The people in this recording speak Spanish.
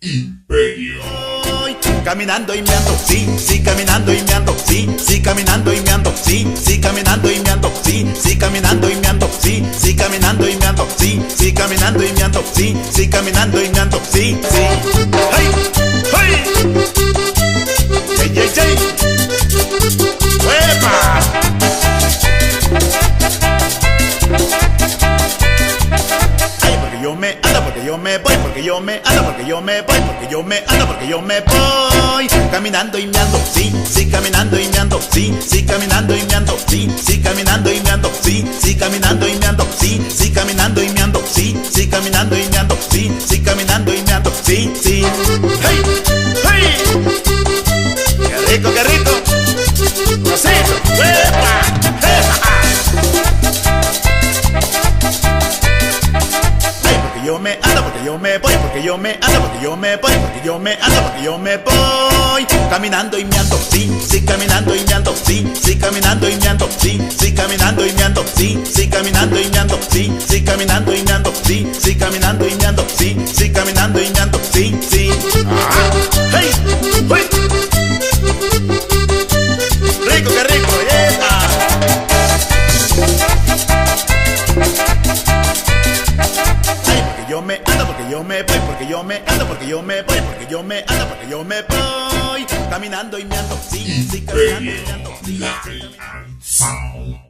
Imperio. Voy caminando y me ando, sí, sí, caminando y me ando, sí, sí, caminando y me ando, sí, sí, caminando y me ando, sí, sí, caminando y me ando, sí, sí, caminando y me ando, sí, sí, caminando y me ando, sí, sí, caminando y me ando, sí, sí. ¡Hey! ¡Hey! ¡Hey, hey, hey! ¡Epa! Yo me ando porque yo me voy, porque yo me ando, porque yo me voy, porque yo me ando, porque yo me voy. Caminando y me ando, sí, sí, caminando y me ando, sí, sí, caminando y me ando, sí, sí, caminando y me ando, sí, sí, caminando y me ando, sí, sí, caminando y me ando, sí, sí, caminando y me ando, sí, sí, caminando y me ando, sí, sí. ¡Hey! ¡Hey! ¡Qué rico, qué rico! ¡Rosito! ¡Epa! Yo me ando, porque yo me voy, porque yo me ando, porque yo me voy, porque yo me ando, porque yo me voy. Caminando y me ando, sí, sí, caminando y me ando, sí, sí, caminando y me ando, sí, sí, caminando y me ando, sí, sí, caminando y me ando, sí, sí, caminando y me ando, sí, sí, caminando y me ando, sí, sí, caminando y me ando, sí, sí. ¡Hey! ¡Hey! ¡Rico, qué rico! ¡Yeah! Yo me ando, porque yo me voy, porque yo me ando, porque yo me voy, porque yo me ando, porque yo me voy. Caminando y me ando, sí, sí, caminando y me ando, sí, sí.